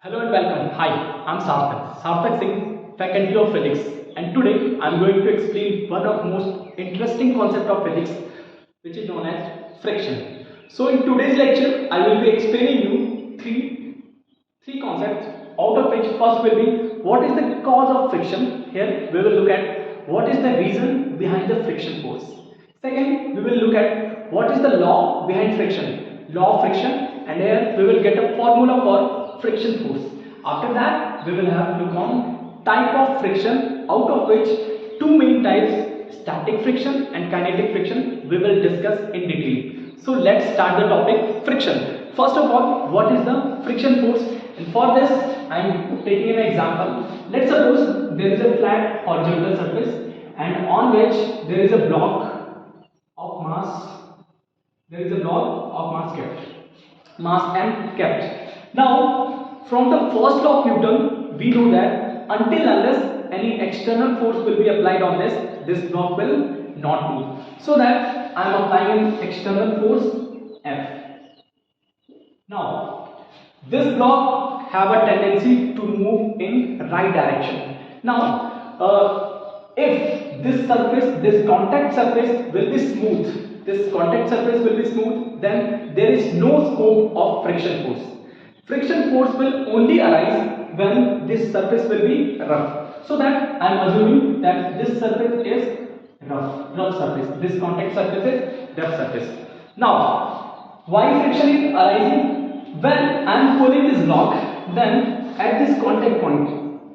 Hello and welcome. Hi, I'm Sarthak Singh, faculty of physics, and today I'm going to explain one of the most interesting concept of physics, which is known as friction. So in today's lecture, I will be explaining you three concepts, out of which first will be what is the cause of friction. Here we will look at what is the reason behind the friction force. Second, we will look at what is the law behind friction, law of friction, and here we will get a formula for friction force. After that, we will have look on type of friction, out of which two main types, static friction and kinetic friction, we will discuss in detail. So let's start the topic friction. First of all, what is the friction force? And for this, I am taking an example. Let's suppose there is a flat horizontal surface and on which there is a block of mass. There is a block of mass m kept. Now, from the first law of Newton, we know that until unless any external force will be applied on this block will not move. So that I am applying an external force F. Now, this block have a tendency to move in right direction. Now, if this surface, this contact surface will be smooth, then there is no scope of friction force. Friction force will only arise when this surface will be rough. So that I am assuming that this surface is rough surface. This contact surface is rough surface. Now, why friction is arising? When I am pulling this block, then at this contact point,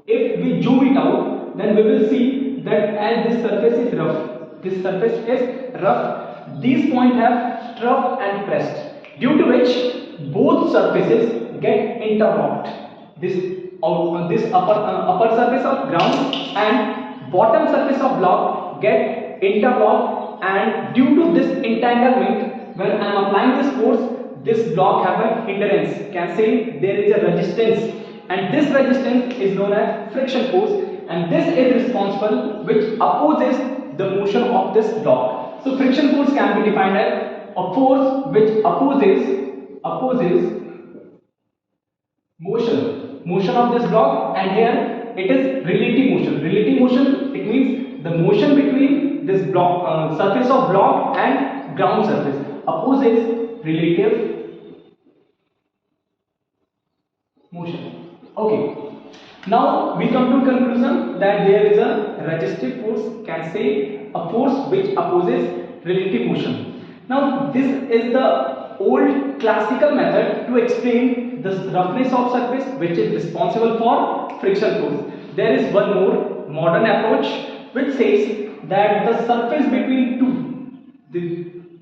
if we zoom it out, then we will see that as this surface is rough, these points have trough and crest, due to which both surfaces get interlocked. This upper surface of ground and bottom surface of block get interlocked, and due to this entanglement, when I am applying this force, this block have a hindrance. Can say there is a resistance, and this resistance is known as friction force, and this is responsible which opposes the motion of this block. So friction force can be defined as a force which opposes motion of this block, and here it is relative motion. It means the motion between this block surface of block and ground surface opposes relative motion. Okay, now we come to conclusion that there is a resistive force, can say a force which opposes relative motion. Now this is the old classical method to explain the roughness of surface which is responsible for friction force. There is one more modern approach which says that the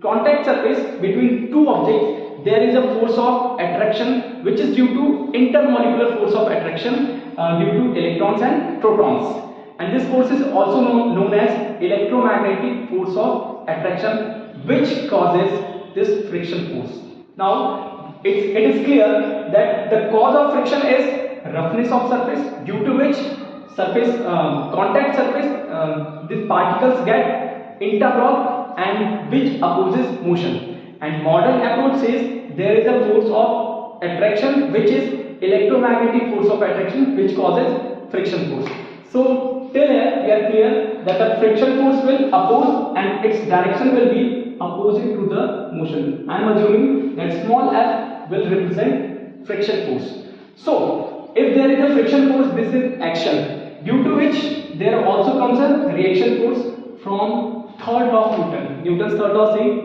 contact surface between two objects, there is a force of attraction which is due to intermolecular force of attraction due to electrons and protons, and this force is also known as electromagnetic force of attraction, which causes this friction force. Now it is clear that the cause of friction is roughness of surface, due to which contact surface these particles get interlocked and which opposes motion. And modern approach says there is a force of attraction which is electromagnetic force of attraction which causes friction force. So till here we are clear that the friction force will oppose and its direction will be opposite to the motion. I am assuming that small f will represent friction force. So if there is a friction force, this is action, due to which there also comes a reaction force from third law of Newton. Newton's third law says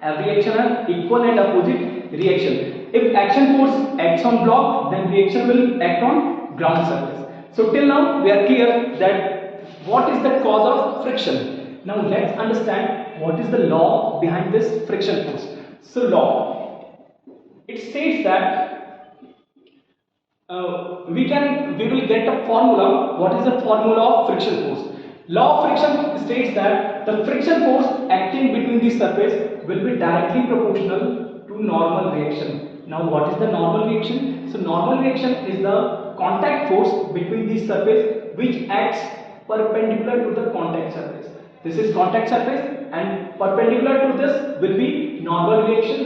every action has equal and opposite reaction. If action force acts on block, then reaction will act on ground surface. So till now we are clear that what is the cause of friction. Now let's understand what is the law behind this friction force. So law, it states that we will get a formula. What is the formula of friction force? Law of friction states that the friction force acting between the surface will be directly proportional to normal reaction. Now what is the normal reaction? So normal reaction is the contact force between the surface which acts perpendicular to the contact surface. This is contact surface, and perpendicular to this will be normal reaction,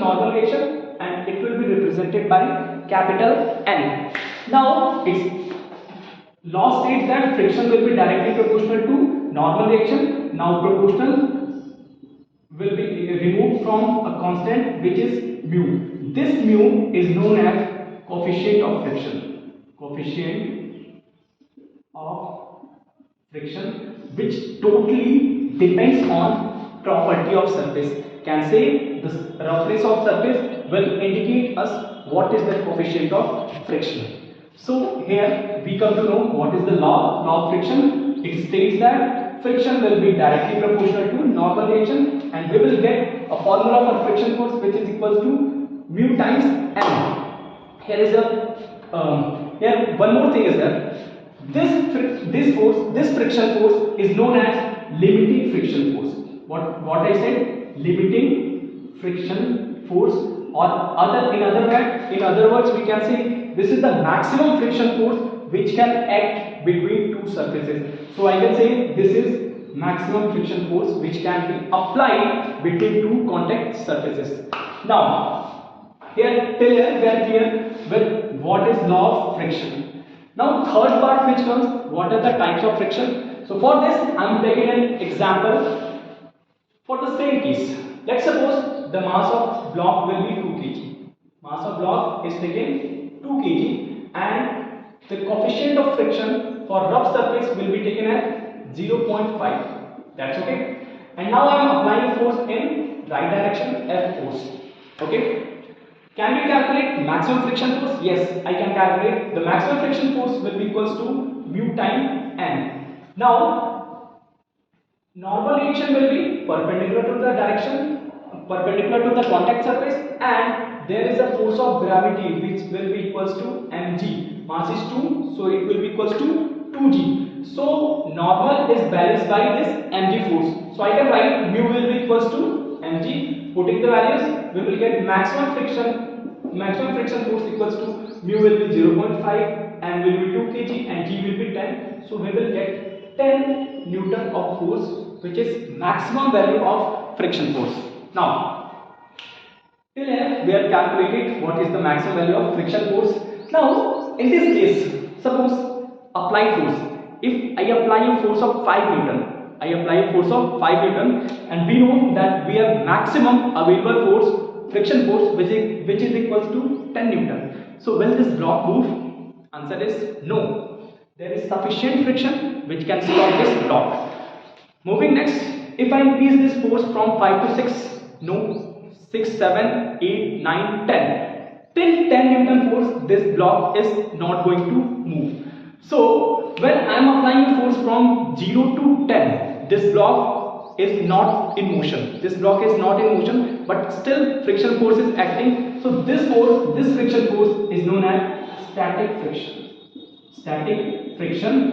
and it will be represented by capital N. Now its law states that friction will be directly proportional to normal reaction. Now proportional will be removed from a constant which is mu. This mu is known as coefficient of friction. Coefficient of friction, which totally depends on property of surface. Can say the roughness of surface will indicate us what is the coefficient of friction. So here we come to know what is the law of friction. It states that friction will be directly proportional to normal reaction, and we will get a formula for friction force which is equal to mu times m. Here is here one more thing is that this friction force is known as limiting friction force. What I said, limiting friction force, or in other words we can say this is the maximum friction force which can act between two surfaces. So I can say this is maximum friction force which can be applied between two contact surfaces. Now here till here we are clear with what is law of friction. Now third part which comes, what are the types of friction. So for this I am taking an example for the same case. Let's suppose the mass of block will be 2 kg. Mass of block is taken 2 kg and the coefficient of friction for rough surface will be taken at 0.5. That's okay. And now I am applying force in right direction, F force. Okay. Can we calculate maximum friction force? Yes, I can calculate. The maximum friction force will be equals to mu times n. Now, normal reaction will be perpendicular to the direction, perpendicular to the contact surface, and there is a force of gravity which will be equals to mg. Mass is 2, so it will be equals to 2g. So normal is balanced by this mg force. So I can write mu will be equals to mg. Putting the values, we will get maximum friction force equals to mu will be 0.5 and will be 2 kg and g will be 10. So we will get 10 Newton of force, which is maximum value of friction force. Now, till here we have calculated what is the maximum value of friction force. Now, in this case, suppose applied force. If I apply a force of 5 Newton, and we know that we have maximum available force, friction force, which is equals to 10 Newton. So will this block move? Answer is no. There is sufficient friction which can stop this block. Moving next, if I increase this force from 5 to 6, no, 6, 7, 8, 9, 10. Till 10 Newton force, this block is not going to move. So when I am applying a force from 0 to 10, this block is not in motion. But still friction force is acting. So this friction force is known as static friction. Static friction,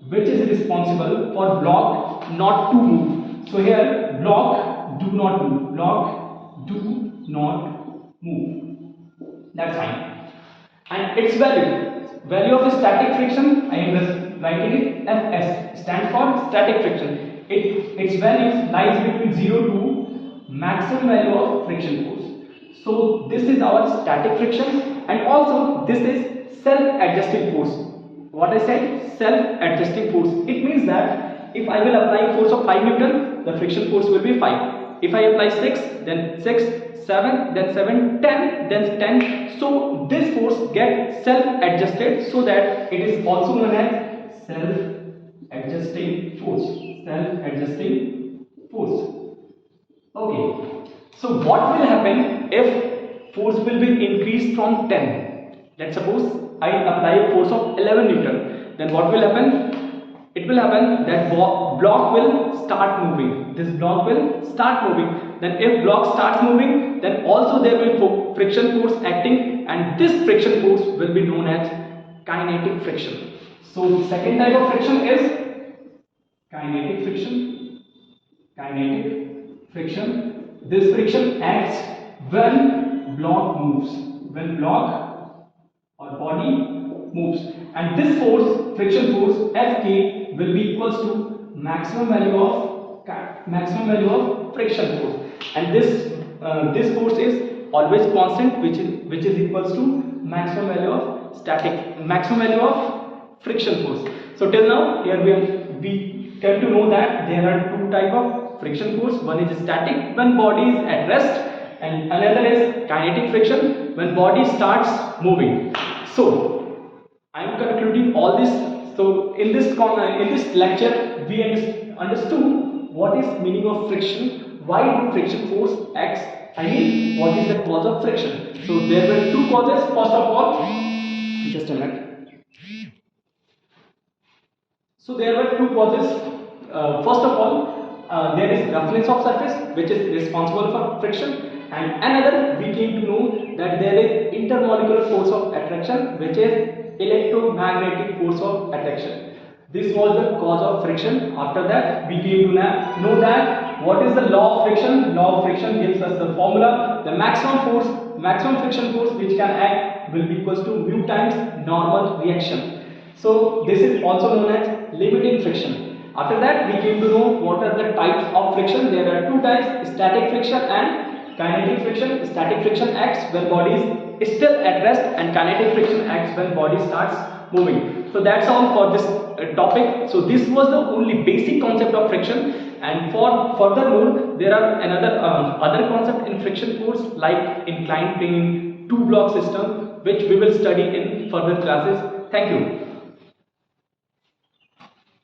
which is responsible for block not to move. So here block do not move. That's fine. And its value of static friction, I am just writing it Fs, stands for static friction. Its value lies between 0 to maximum value of friction force. So this is our static friction, and also this is self-adjusting force. What I said, self-adjusting force. It means that if I will apply force of 5 Newton, the friction force will be 5. If I apply 6, then 6, 7, then 7, 10, then 10. So this force gets self-adjusted, so that it is also known as self-adjusting force. Okay. So what will happen if force will be increased from 10? Let's suppose I apply a force of 11 Newton. Then what will happen? It will happen that block will start moving. This block will start moving. Then if block starts moving, then also there will be friction force acting, and this friction force will be known as kinetic friction. So the second type of friction is kinetic friction. This friction acts when block moves, when block or body moves, and this force, friction force Fk, will be equals to maximum value of friction force, and this force is always constant, which is equals to maximum value of static, maximum value of friction force. So till now here we came to know that there are two type of friction force. One is static when body is at rest, and another is kinetic friction when body starts moving. So I am concluding all this. So in this lecture we understood what is meaning of friction, why do friction force acts, what is the cause of friction. So there were two causes. First of all, just a minute. So there were two causes. First of all, there is roughness of surface which is responsible for friction, and another we came to know that there is intermolecular force of attraction which is electromagnetic force of attraction. This was the cause of friction. After that we came to know that what is the law of friction. Law of friction gives us the formula: the maximum friction force which can act will be equals to mu times normal reaction. So this is also known as limiting friction. After that we came to know what are the types of friction. There are two types: static friction and kinetic friction. Static friction acts when body is still at rest, and kinetic friction acts when body starts moving. So that's all for this topic. So this was the only basic concept of friction, and for furthermore there are other concept in friction force like inclined plane, two block system, which we will study in further classes. Thank you.